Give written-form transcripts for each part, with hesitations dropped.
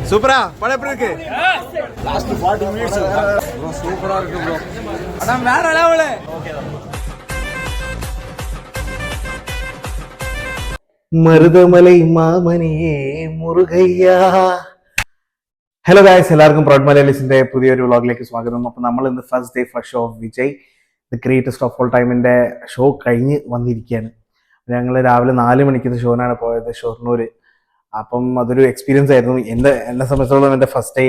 சூப்பரா படம் எப்படி இருக்கு? லாஸ்ட் 40 மினிட்ஸ் ப்ரோ சூப்பரா இருக்கு ப்ரோ. அட வேற level. Maruthamalai മാമനിയേ Murugaiah. Hello guys, എല്ലാവർക്കും പ്രൗഡ് മലയാളീസിന്റെ പുതിയൊരു വ്ളോഗിലേക്ക് സ്വാഗതം. അപ്പൊ നമ്മൾ ഇന്ന് first day first show of Vijay the greatest of all ടൈമിന്റെ ഷോ കഴിഞ്ഞ് വന്നിരിക്കുകയാണ്. ഞങ്ങൾ രാവിലെ 4 മണിക്ക് ഷോനാണ് പോയത്, ഷൊർണൂര്. അപ്പം അതൊരു എക്സ്പീരിയൻസ് ആയിരുന്നു. എന്നെ സംബന്ധിച്ചിടത്തോളം എൻ്റെ ഫസ്റ്റ് ഡേ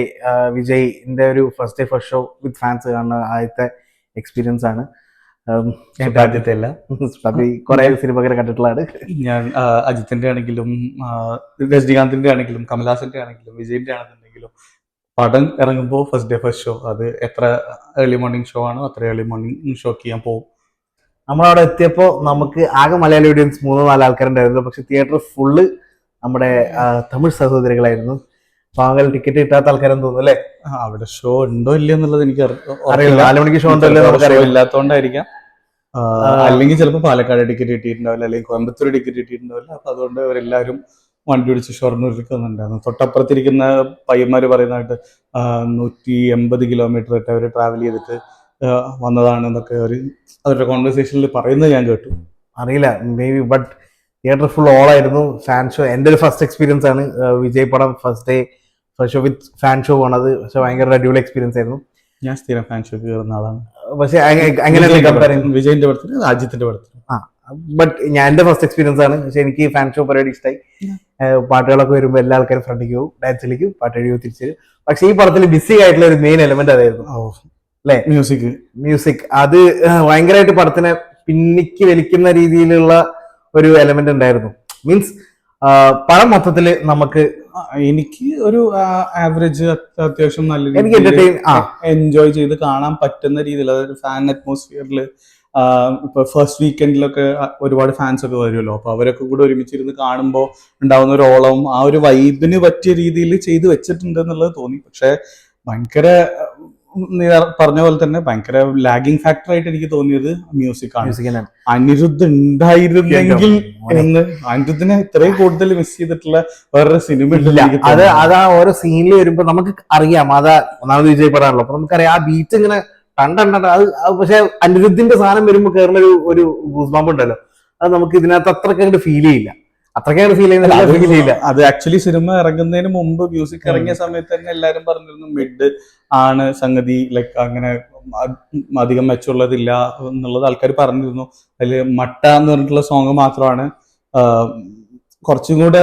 വിജയിന്റെ ഒരു ഫസ്റ്റ് ഡേ ഫസ്റ്റ് ഷോ വിത്ത് ഫാൻസ് കാണുന്ന ആദ്യത്തെ എക്സ്പീരിയൻസ് ആണ്. ആദ്യത്തെ അല്ല, കുറെ സിനിമകൾ കണ്ടിട്ടുള്ളതാണ് ഞാൻ. അജിത്തിന്റെ ആണെങ്കിലും രജനീകാന്തിന്റെ ആണെങ്കിലും കമൽഹാസന്റെ ആണെങ്കിലും വിജയിന്റെ ആണെന്നുണ്ടെങ്കിലും പടം ഇറങ്ങുമ്പോൾ ഫസ്റ്റ് ഡേ ഫസ്റ്റ് ഷോ, അത് എത്ര ഏർലി മോർണിംഗ് ഷോ ആണോ അത്ര ഏർലി മോർണിംഗ് ഷോക്ക് ചെയ്യാൻ പോകും. നമ്മളവിടെ എത്തിയപ്പോൾ നമുക്ക് ആകെ മലയാളി ഓഡിയൻസ് 3-4 ആൾക്കാരുണ്ടായിരുന്നു. പക്ഷെ തിയേറ്റർ ഫുള്ള് നമ്മുടെ തമിഴ് സഹോദരികളായിരുന്നു. പാവങ്ങൾ ടിക്കറ്റ് കിട്ടാത്ത ആൾക്കാരെന്ന് തോന്നുന്നു അല്ലേ? അവിടെ ഷോ ഉണ്ടോ ഇല്ല എന്നുള്ളത് എനിക്ക് അറിയില്ല. 4 മണിക്ക് ഷോ ഉണ്ടോ ഇല്ലാത്തോണ്ടായിരിക്കാം. അല്ലെങ്കിൽ ചിലപ്പോൾ പാലക്കാട് ടിക്കറ്റ് കിട്ടിയിട്ടുണ്ടാവില്ല, അല്ലെങ്കിൽ കോയമ്പത്തൂർ ടിക്കറ്റ് കിട്ടിയിട്ടുണ്ടാവില്ല. അപ്പൊ അതുകൊണ്ട് അവരെല്ലാവരും വണ്ടി പിടിച്ച് ഷൊർണൂരിലേക്ക് വന്നിട്ടുണ്ടായിരുന്നു. തൊട്ടപ്പുറത്തിരിക്കുന്ന പയ്യന്മാര് പറയുന്നതായിട്ട് 180 കിലോമീറ്റർ ആയിട്ട് അവർ ട്രാവൽ ചെയ്തിട്ട് വന്നതാണ് എന്നൊക്കെ അവരുടെ കോൺവെർസേഷനിൽ പറയുന്നത് ഞാൻ കേട്ടു. അറിയില്ല, may be. But theatre full ഓളായിരുന്നു. ഫാൻ ഷോ എൻ്റെ ഒരു ഫസ്റ്റ് എക്സ്പീരിയൻസ് ആണ്. വിജയ് പടം first day first show with fan show പോണത്. പക്ഷെ ഭയങ്കര അടിപൊളി എക്സ്പീരിയൻസ് ആയിരുന്നു. ഞാൻ സ്ഥിരം ഫാൻ ഷോ കയറുന്ന ആളാണ്. പക്ഷെ അങ്ങനെ വിജയിന്റെ പടത്തിന് അജിത്തിന്റെ പടത്തിന് ബട്ട് ഞാൻ എൻ്റെ ഫസ്റ്റ് എക്സ്പീരിയൻസ് ആണ്. പക്ഷെ എനിക്ക് ഫാൻ ഷോ പരിപാടി ഇഷ്ടമായി. പാട്ടുകളൊക്കെ വരുമ്പോൾ എല്ലാ ആൾക്കാരും ഫ്രണ്ടിലേക്ക് പോകും, ഡാൻസ് കളിക്കും, പാട്ട് കഴിയും, തിരിച്ചു വരും. പക്ഷെ ഈ പടത്തിൽ ബിസി ആയിട്ടുള്ള ഒരു മെയിൻ എലമെന്റ് അതായിരുന്നു അല്ലേ? മ്യൂസിക്. അത് ഭയങ്കരമായിട്ട് പടത്തിനെ പിന്നിക്ക് വലിക്കുന്ന രീതിയിലുള്ള ഒരു എലമെന്റ് ഉണ്ടായിരുന്നു. മീൻസ് പടം മൊത്തത്തില് നമുക്ക് എനിക്ക് ഒരു ആവറേജ് അത്യാവശ്യം നല്ല രീതിയിൽ എൻജോയ് ചെയ്ത് കാണാൻ പറ്റുന്ന രീതിയിൽ, അതായത് ഫാൻ അറ്റ്മോസ്ഫിയറിൽ. ഇപ്പൊ ഫസ്റ്റ് വീക്കെൻഡിലൊക്കെ ഒരുപാട് ഫാൻസ് ഒക്കെ വരുമല്ലോ, അപ്പൊ അവരൊക്കെ കൂടെ ഒരുമിച്ചിരുന്ന് കാണുമ്പോൾ ഉണ്ടാവുന്ന ഒരു ഓളവും ആ ഒരു വൈബിന് പറ്റിയ രീതിയിൽ ചെയ്ത് വെച്ചിട്ടുണ്ട് എന്നുള്ളത് തോന്നി. പക്ഷെ ഭയങ്കര പറഞ്ഞ പോലെ തന്നെ ഭയങ്കര ലാഗിങ് ഫാക്ടർ ആയിട്ട് എനിക്ക് തോന്നിയത് മ്യൂസിക് ആണ്. അനിരുദ്ധ് ഉണ്ടായിരുന്നെങ്കിൽ എന്ന്, അനിരുദ്ധിനെ ഇത്രയും കൂടുതൽ മിസ് ചെയ്തിട്ടുള്ള വേറൊരു സിനിമ ഇല്ല. അതാ ഓരോ സീനിൽ വരുമ്പോ നമുക്ക് അറിയാം, അതാ ഒന്നാമത് വിജയ് പടാണല്ലോ. അപ്പൊ നമുക്കറിയാം ആ ബീറ്റ് ഇങ്ങനെ കണ്ട അത്. പക്ഷെ അനിരുദ്ധിന്റെ സാധനം വരുമ്പോ കയറുന്ന ഒരു ഗൂസ് ബംപ് ഉണ്ടല്ലോ, അത് നമുക്ക് ഇതിനകത്ത് അത്രക്കങ്ങോട്ട് ഫീൽ ചെയ്യില്ല. അത് ആക്ച്വലി സിനിമ ഇറങ്ങുന്നതിന് മുമ്പ് മ്യൂസിക് ഇറങ്ങിയ സമയത്ത് തന്നെ എല്ലാരും പറഞ്ഞിരുന്നു മിഡ് ആണ് സംഗതി, ലൈക്ക് അങ്ങനെ അധികം മെച്ചമുള്ളതില്ല എന്നുള്ളത് ആൾക്കാർ പറഞ്ഞിരുന്നു. അതില് മട്ട എന്ന് പറഞ്ഞിട്ടുള്ള സോങ് മാത്രമാണ് കുറച്ചും കൂടെ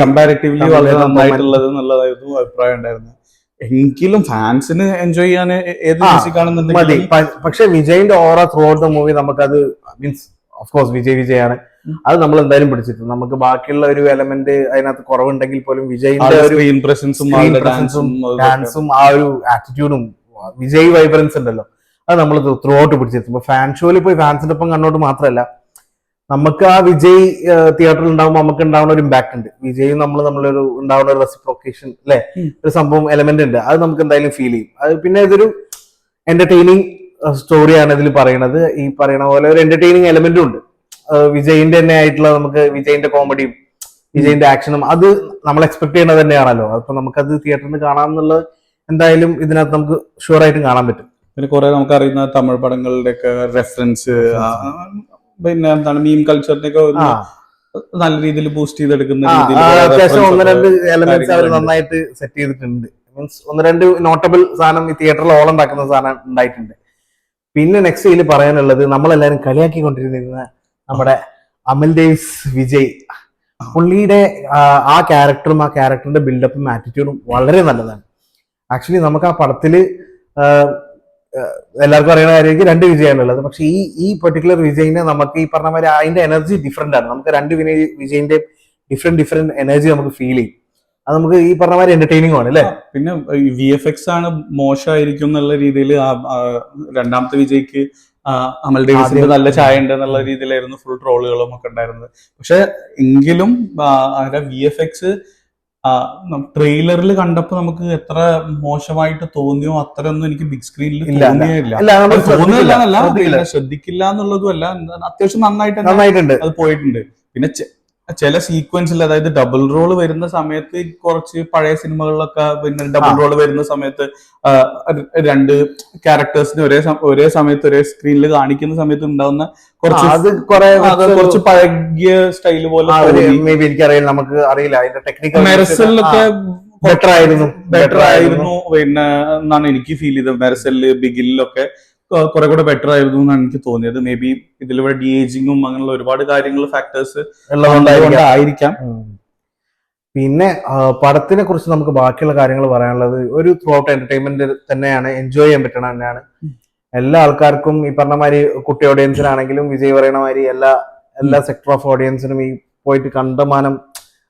കമ്പാരിറ്റീവ്ലി വളരെ നന്നായിട്ടുള്ളത് എന്നുള്ളതായിരുന്നു അഭിപ്രായം ഉണ്ടായിരുന്നത്. എങ്കിലും ഫാൻസിന് എൻജോയ് ചെയ്യാൻ ഏത് മ്യൂസിക് ആണെന്നുണ്ടെങ്കിൽ. പക്ഷെ വിജയിന്റെ ഓറ ത്രൂ ഔട്ട് ദ മൂവി നമുക്കത് മീൻസ് ഓഫ് കോഴ്സ് വിജയാണ്. അത് നമ്മൾ എന്തായാലും പിടിച്ചിട്ടുണ്ട്. നമുക്ക് ബാക്കിയുള്ള ഒരു എലമെന്റ് അതിനകത്ത് കുറവുണ്ടെങ്കിൽ പോലും വിജയിന്റെ ഒരു ഡാൻസും ആ ഒരു ആറ്റിറ്റ്യൂഡും വിജയ് വൈബ്രൻസ് ഉണ്ടല്ലോ, അത് നമ്മൾ ത്രൂ ഔട്ട് പിടിച്ചിരുന്നു. ഇപ്പൊ ഫാൻ ഷോയിൽ പോയി ഫാൻസിന്റെ ഒപ്പം കണ്ടോട്ട് മാത്രമല്ല, നമുക്ക് ആ വിജയ് തിയേറ്ററിൽ ഉണ്ടാവുമ്പോൾ നമുക്ക് ഉണ്ടാവുന്ന ഒരു ഇമ്പാക്ട് ഉണ്ട്. വിജയും നമ്മളൊരു ഉണ്ടാവുന്ന ഒരു റെസിപ്രോക്കേഷൻ അല്ലെ, ഒരു സംഭവം എലമെന്റ് ഉണ്ട്. അത് നമുക്ക് എന്തായാലും ഫീൽ ചെയ്യും. അത് പിന്നെ ഇതൊരു എന്റർടൈനിങ് സ്റ്റോറിയാണ് ഇതിൽ പറയുന്നത്. ഈ പറയുന്ന പോലെ ഒരു എന്റർടൈനിങ് എലമെന്റും ഉണ്ട്. വിജയിന്റെ തന്നെ ആയിട്ടുള്ള, നമുക്ക് വിജയിന്റെ കോമഡിയും വിജയിന്റെ ആക്ഷനും അത് നമ്മൾ എക്സ്പെക്ട് ചെയ്യുന്നത് തന്നെയാണല്ലോ. അപ്പൊ നമുക്കത് തിയേറ്ററിൽ നിന്ന് കാണാമെന്നുള്ളത് എന്തായാലും ഇതിനകത്ത് നമുക്ക് ഷുവർ ആയിട്ടും കാണാൻ പറ്റും. പിന്നെ കുറെ നമുക്കറിയുന്ന തമിഴ് പടങ്ങളുടെ ഒക്കെ റെഫറൻസ്, പിന്നെ എന്താണ് മീം കൾച്ചറിന്റെ ഒക്കെ നല്ല രീതിയിൽ ബൂസ്റ്റ് ചെയ്തെടുക്കുന്ന അത്യാവശ്യം 1-2 എലമെന്റ്സ് അവർ നന്നായിട്ട് സെറ്റ് ചെയ്തിട്ടുണ്ട്. മീൻസ് 1-2 നോട്ടബിൾ സാധനം ഈ തിയേറ്ററിൽ ഓളം ഉണ്ടാക്കുന്ന സാധനം ഉണ്ടായിട്ടുണ്ട്. പിന്നെ നെക്സ്റ്റ് ഇതിൽ പറയാനുള്ളത്, നമ്മളെല്ലാരും കളിയാക്കിക്കൊണ്ടിരുന്ന നമ്മുടെ അമൽ ദേവ്സ് വിജയ്, പുള്ളിയുടെ ആ ക്യാരക്ടറും ആ ക്യാരക്ടറിന്റെ ബിൽഡപ്പും ആറ്റിറ്റ്യൂഡും വളരെ നല്ലതാണ്. ആക്ച്വലി നമുക്ക് ആ പടത്തില് എല്ലാവർക്കും അറിയുന്ന കാര്യമായിരിക്കും 2 വിജയാണുള്ളത്. പക്ഷെ ഈ പെർട്ടിക്കുലർ വിജയിനെ നമുക്ക് ഈ പറഞ്ഞ മാതിരി അതിന്റെ എനർജി ഡിഫറെന്റ് ആണ്. നമുക്ക് 2 വിജയിന്റെ ഡിഫറെന്റ് എനർജി നമുക്ക് ഫീൽ ചെയ്യും. അത് നമുക്ക് ഈ പറഞ്ഞ മാതിരി എന്റർടൈനിങ് ആണ് അല്ലെ. പിന്നെ VFX ആണ് മോശമായിരിക്കും എന്നുള്ള രീതിയിൽ രണ്ടാമത്തെ വിജയ്ക്ക് അമൽ ഡേവിസിന്റെ നല്ല ചായ ഉണ്ട് എന്നുള്ള രീതിയിലായിരുന്നു ഫുൾ ട്രോളുകളും ഒക്കെ ഉണ്ടായിരുന്നത്. പക്ഷെ എങ്കിലും അതിന്റെ VFX ട്രെയിലറിൽ കണ്ടപ്പോ നമുക്ക് എത്ര മോശമായിട്ട് തോന്നിയോ അത്രയൊന്നും എനിക്ക് ബിഗ് സ്ക്രീനിൽ തോന്നിയില്ല. ശ്രദ്ധിക്കില്ല എന്നുള്ളതും അല്ല, അത്യാവശ്യം നന്നായിട്ടുണ്ട് അത് പോയിട്ടുണ്ട്. പിന്നെ ചില സീക്വൻസിൽ, അതായത് ഡബിൾ റോൾ വരുന്ന സമയത്ത്, കുറച്ച് പഴയ സിനിമകളിലൊക്കെ പിന്നെ ഡബിൾ റോൾ വരുന്ന സമയത്ത് രണ്ട് ക്യാരക്ടേഴ്സിന് ഒരേ സമയത്ത് ഒരേ സ്ക്രീനിൽ കാണിക്കുന്ന സമയത്ത് ഉണ്ടാവുന്ന കുറച്ച് പഴകിയ സ്റ്റൈല് പോലെ എനിക്കറിയില്ല, നമുക്ക് അറിയില്ല അതിന്റെ ടെക്നിക്കൽ. മെർസലിലൊക്കെ ബെറ്റർ ആയിരുന്നു പിന്നെ എന്നാണ് എനിക്ക് ഫീൽ ചെയ്തത്. മെർസലില് ബിഗിലൊക്കെ കുറെ കൂടെ ബെറ്റർ ആയിരുന്നു എന്നാണ് എനിക്ക് തോന്നിയത്. മേ ബി ഇതിലൂടെ ഡി-ഏജിങ്ങും അങ്ങനെയുള്ള ഒരുപാട് കാര്യങ്ങൾ ഫാക്ടേഴ്സ് ഉള്ളതുകൊണ്ടായിരിക്കാം. പിന്നെ പടത്തിനെ കുറിച്ച് നമുക്ക് ബാക്കിയുള്ള കാര്യങ്ങൾ പറയാനുള്ളത്, ഒരു ത്രൂ ഔട്ട് എന്റർടൈൻമെന്റ് തന്നെയാണ്, എൻജോയ് ചെയ്യാൻ പറ്റണ തന്നെയാണ് എല്ലാ ആൾക്കാർക്കും. ഈ പറഞ്ഞ മാതിരി കുട്ടി ഓഡിയൻസിനാണെങ്കിലും വിജയ് പറയണ മാതിരി എല്ലാ സെക്ടർ ഓഫ് ഓഡിയൻസിനും ഈ പോയിട്ട് കണ്ടമാനം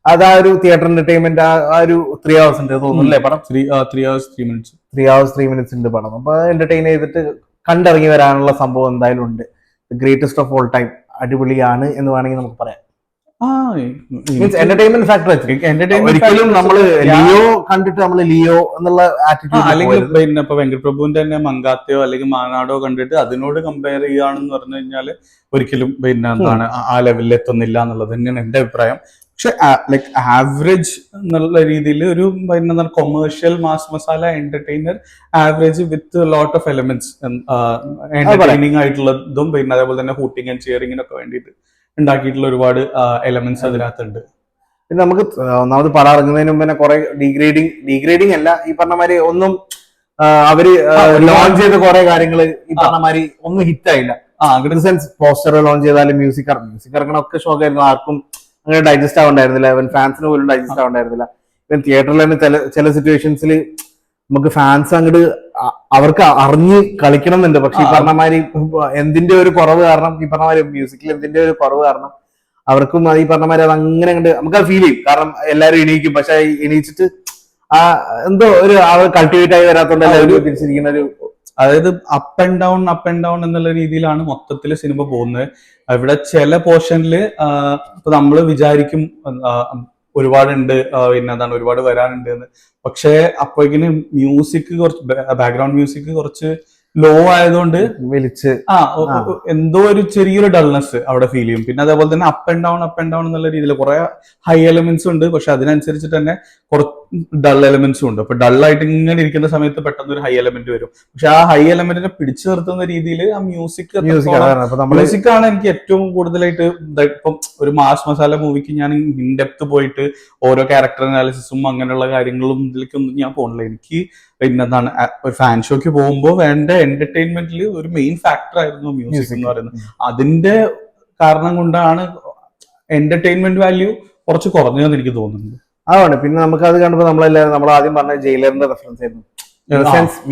അത് ആ ഒരു തിയേറ്റർ എന്റർടൈൻമെന്റ് ആ ഒരു 3 hours ഉണ്ട് തോന്നുന്നു അല്ലേ പടം? 3 hours 3 minutes ഉണ്ട് പടം. അപ്പൊ എന്റർടൈൻ ചെയ്തിട്ട് കണ്ടിറങ്ങി വരാനുള്ള സംഭവം എന്തായാലും ഉണ്ട്. ഗ്രേറ്റസ്റ്റ് ഓഫ് ഓൾ ടൈം അടിപൊളിയാണ് എന്ന് വേണമെങ്കിൽ നമുക്ക് പറയാം. എന്റർടൈൻമെന്റ് ഫാക്ടർ ഒരിക്കലും നമ്മള് ലിയോ കണ്ടിട്ട് നമ്മള് ലിയോ എന്നുള്ള ആറ്റിറ്റ്യൂഡ്, അല്ലെങ്കിൽ പിന്നെ ഇപ്പൊ വെങ്കട് പ്രഭുവിന്റെ തന്നെ മങ്കാത്തയോ അല്ലെങ്കിൽ മാനാടോ കണ്ടിട്ട് അതിനോട് കമ്പയർ ചെയ്യുകയാണെന്ന് പറഞ്ഞു കഴിഞ്ഞാല് ഒരിക്കലും പിന്നെ എന്താണ് ആ ലെവലിൽ എത്തുന്നില്ല എന്നുള്ളത് തന്നെയാണ് എന്റെ അഭിപ്രായം. പക്ഷെ ലൈക്ക് ആവറേജ് എന്നുള്ള രീതിയിൽ ഒരു പിന്നെ commercial mass masala entertainer, average with lot of elements, entertaining ആയിട്ടുള്ളതും പിന്നെ അതേപോലെ തന്നെ ഹൂട്ടിങ് ആൻഡ് ചിയറിങ്ങിനൊക്കെ വേണ്ടിയിട്ട് ഉണ്ടാക്കിയിട്ടുള്ള ഒരുപാട് എലമെന്റ്സ് അതിനകത്തുണ്ട്. പിന്നെ നമുക്ക് ഒന്നാമത് പടം ഇറങ്ങുന്നതിന് മുമ്പ് തന്നെ കുറെ ഡീഗ്രേഡിങ് അല്ല, ഈ പറഞ്ഞ മാതിരി ഒന്നും അവര് ലോഞ്ച് ചെയ്ത കുറെ കാര്യങ്ങൾ ഈ പറഞ്ഞ മാതിരി ഒന്നും ഹിറ്റ് ആയില്ല. സെൻസ് പോസ്റ്റർ ലോഞ്ച് ചെയ്താലും മ്യൂസിക് ഇറങ്ങണമൊക്കെ ഷോക്കായിരുന്നു. ആർക്കും അങ്ങനെ ഡൈജസ്റ്റ് ആവണ്ടായിരുന്നില്ല, ഇവൻ ഫാൻസിന് പോലും ഡൈജസ്റ്റ് ആവണ്ടായിരുന്നില്ല. ഇവൻ തിയേറ്ററിൽ തന്നെ ചില സിറ്റുവേഷൻസിൽ നമുക്ക് ഫാൻസ് അങ്ങോട്ട് അവർക്ക് അറിഞ്ഞ് കളിക്കണം എന്നുണ്ട്. പക്ഷെ ഈ പറഞ്ഞ മാതിരി എന്തിന്റെ ഒരു കുറവ് കാരണം, ഈ പറഞ്ഞ മാതിരി മ്യൂസിക്കിൽ എന്തിന്റെ ഒരു കുറവ് കാരണം അവർക്കും ഈ പറഞ്ഞ മാതിരി അത് അങ്ങനെ കണ്ട് നമുക്ക് ഫീൽ ചെയ്യും. കാരണം എല്ലാവരും എണീക്കും, പക്ഷെ എണീച്ചിട്ട് ആ എന്തോ ഒരു കൾട്ടിവേറ്റ് ആയി വരാത്തോണ്ടല്ല തിരിച്ചിരിക്കുന്ന ഒരു, അതായത് അപ്പ് ആൻഡ് ഡൗൺ എന്നുള്ള രീതിയിലാണ് മൊത്തത്തിൽ സിനിമ പോകുന്നത്. ഇവിടെ ചില പോർഷനില് ഇപ്പൊ നമ്മള് വിചാരിക്കും ഒരുപാടുണ്ട്, പിന്നെ എന്താണ് ഒരുപാട് വരാനുണ്ട് എന്ന്. പക്ഷെ അപ്പോഴേക്കിന് മ്യൂസിക് കുറച്ച് ബാക്ക്ഗ്രൗണ്ട് മ്യൂസിക് കുറച്ച് ലോ ആയതുകൊണ്ട് വലിച്ച് എന്തോ ഒരു ചെറിയൊരു ഡൾനെസ് അവിടെ ഫീൽ ചെയ്യും. പിന്നെ അതേപോലെ തന്നെ അപ്പ് ആൻഡ് ഡൗൺ എന്നുള്ള രീതിയിൽ കുറെ ഹൈ എലമെന്റ്സ് ഉണ്ട്, പക്ഷെ അതിനനുസരിച്ചിട്ട് തന്നെ കുറച്ച് ഡൾ എലമെന്റ്സും ഉണ്ട്. അപ്പൊ ഡള്ളായിട്ട് ഇങ്ങനെ ഇരിക്കുന്ന സമയത്ത് പെട്ടെന്ന് ഒരു ഹൈ എലമെന്റ് വരും. പക്ഷെ ആ ഹൈ എലമെന്റിനെ പിടിച്ചു നിർത്തുന്ന രീതിയിൽ ആ മ്യൂസിക്കാണ് എനിക്ക് ഏറ്റവും കൂടുതലായിട്ട്. ഇപ്പം ഒരു മാസ് മസാല മൂവിക്ക് ഞാൻ ഇൻ ഡെപ്ത് പോയിട്ട് ഓരോ ക്യാരക്ടർ അനാലിസിസും അങ്ങനെയുള്ള കാര്യങ്ങളും ഇതിലേക്കൊന്നും ഞാൻ പോകണില്ല. എനിക്ക് പിന്നെ എന്താണ് ഒരു ഫാൻ ഷോക്ക് പോകുമ്പോൾ വേണ്ട എന്റർടൈൻമെന്റിൽ ഒരു മെയിൻ ഫാക്ടർ ആയിരുന്നു മ്യൂസിക് എന്ന് പറയുന്നത്. അതിന്റെ കാരണം കൊണ്ടാണ് എന്റർടൈൻമെന്റ് വാല്യൂ കുറച്ച് കുറഞ്ഞതെന്ന് എനിക്ക് തോന്നുന്നുണ്ട്. അതാണ്. പിന്നെ നമുക്ക് അത് കണ്ടപ്പോൾ നമ്മൾ ആദ്യം പറഞ്ഞ ജയിലറിന്റെ റെഫറൻസ് ആയിരുന്നു.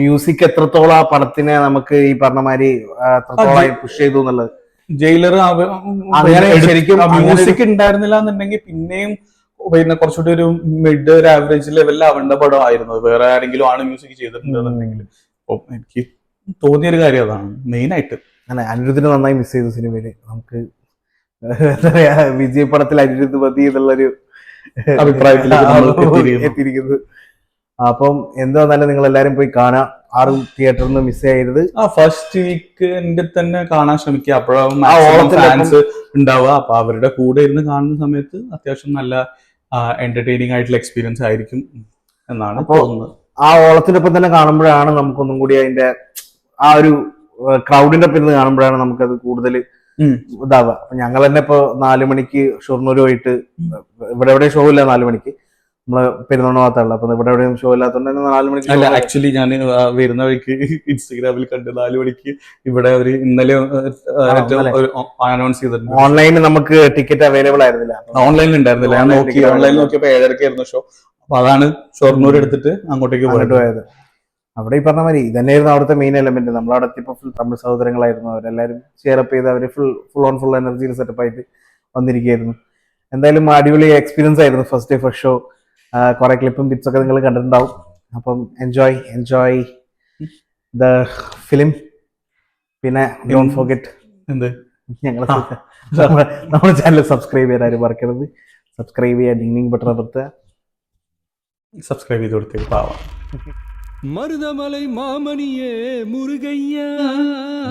മ്യൂസിക് എത്രത്തോളം ആ പടത്തിനെ നമുക്ക് ഈ പറഞ്ഞ മാതിരി എത്രത്തോളം പുഷ് ചെയ്തു എന്നുള്ളത്. ജയിലർ ശരിക്കും മ്യൂസിക് ഉണ്ടായിരുന്നില്ല എന്നുണ്ടെങ്കിൽ പിന്നെയും പിന്നെ കുറച്ചുകൂടി ഒരു മിഡ് ഒരു ആവറേജ് ലെവലിൽ ആവേണ്ട പടമായിരുന്നു. വേറെ ആരെങ്കിലും ആണ് മ്യൂസിക് ചെയ്തിട്ടുണ്ടെന്നുണ്ടെങ്കിൽ. അപ്പൊ എനിക്ക് തോന്നിയൊരു കാര്യം അതാണ് മെയിൻ ആയിട്ട്. അങ്ങനെ അനിരുദ്ധിനെ നന്നായി മിസ് ചെയ്തു സിനിമയില്. നമുക്ക് എന്താ പറയാ, വിജയ് പടത്തിൽ അനിരുദ്ധ് മതി എന്നുള്ളൊരു അഭിപ്രായത്തിലേക്ക് എത്തിയിരിക്കുന്നത്. അപ്പം എന്താന്നാലും നിങ്ങൾ എല്ലാരും പോയി കാണാം. ആരും തിയേറ്ററിൽ നിന്ന് മിസ് ചെയ്യരുത്. ഫസ്റ്റ് വീക്കെൻഡിൽ തന്നെ കാണാൻ ശ്രമിക്കുക. അപ്പോഴാവും ഫാൻസ് ഉണ്ടാവുക. അപ്പൊ അവരുടെ കൂടെ ഇരുന്ന് കാണുന്ന സമയത്ത് അത്യാവശ്യം നല്ല എന്റർടൈനിങ് ആയിട്ടുള്ള എക്സ്പീരിയൻസ് ആയിരിക്കും എന്നാണ് തോന്നുന്നത്. ആ ഓളത്തിനൊപ്പം തന്നെ കാണുമ്പോഴാണ് നമുക്കൊന്നും കൂടി അതിന്റെ ആ ഒരു ക്രൗഡിന്റെ ഒപ്പം ഇരുന്ന് കാണുമ്പോഴാണ് നമുക്കത് കൂടുതൽ ഇതാവുക. ഞങ്ങൾ തന്നെ ഇപ്പൊ 4 മണിക്ക് ഷൊർണൂർ പോയിട്ട്, ഇവിടെ എവിടെ ഷോ ഇല്ല 4 മണിക്ക്, നമ്മള് പെരുന്നോണ ഭാഗത്തുള്ള. അപ്പൊ ഇവിടെ എവിടെയും ഷോ ഇല്ലാത്തതുകൊണ്ട് 4 മണിക്ക്. അല്ല, ആക്ച്വലി ഞാൻ വരുന്ന വഴിക്ക് ഇൻസ്റ്റഗ്രാമിൽ കണ്ട് 4 മണിക്ക് ഇവിടെ ഒരു ഇന്നലെ അനൗൺസ് ചെയ്തിട്ടുണ്ട്. ഓൺലൈനിൽ നമുക്ക് ടിക്കറ്റ് അവൈലബിൾ ആയിരുന്നില്ല. ഓൺലൈനിൽ ഉണ്ടായിരുന്നില്ല. ഞാൻ നോക്കി, ഓൺലൈനിൽ നോക്കിയപ്പോ 7:30 ഷോ. അപ്പൊ അതാണ് ഷൊർണൂർ എടുത്തിട്ട് അങ്ങോട്ടേക്ക് പോയത്. അവിടെ ഈ പറഞ്ഞ മാതിരി ഇതന്നെയായിരുന്നു അവിടുത്തെ മെയിൻ എലമെന്റ്. നമ്മളവിടെ എത്തിയപ്പോൾ ഫുൾ തമിഴ് സഹോദരങ്ങളായിരുന്നു. അവരെല്ലാവരും ഷെയറപ്പ് ചെയ്ത് അവർ ഫുൾ എനർജിയിൽ സെറ്റപ്പ് ആയിട്ട് വന്നിരിക്കുകയായിരുന്നു. എന്തായാലും അടിപൊളി എക്സ്പീരിയൻസ് ആയിരുന്നു ഫസ്റ്റ് ഡേ ഫസ്റ്റ് ഷോ. കുറെ ക്ലിപ്പും ബിറ്റ്സ് ഒക്കെ നിങ്ങൾ കണ്ടിട്ടുണ്ടാവും. അപ്പം എൻജോയ് ദ ഫിലിം. പിന്നെ ഡോണ്ട് ഫോർഗെറ്റ് എന്ത് നമ്മുടെ ചാനൽ സബ്സ്ക്രൈബ് ചെയ്യാൻ ആരും മറക്കരുത്. സബ്സ്ക്രൈബ് ചെയ്യുക, ഡിങ്ങിങ് ബട്ടൺ അമർത്തുക, സബ്സ്ക്രൈബ് ചെയ്ത് കൊടുത്തേ പാവാം. மருதமலை மாமணியே முருகையா,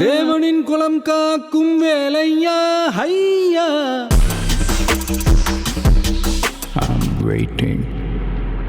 தேவனின் குலம் காக்கும் வேலையா, ஹையா. I'm waiting.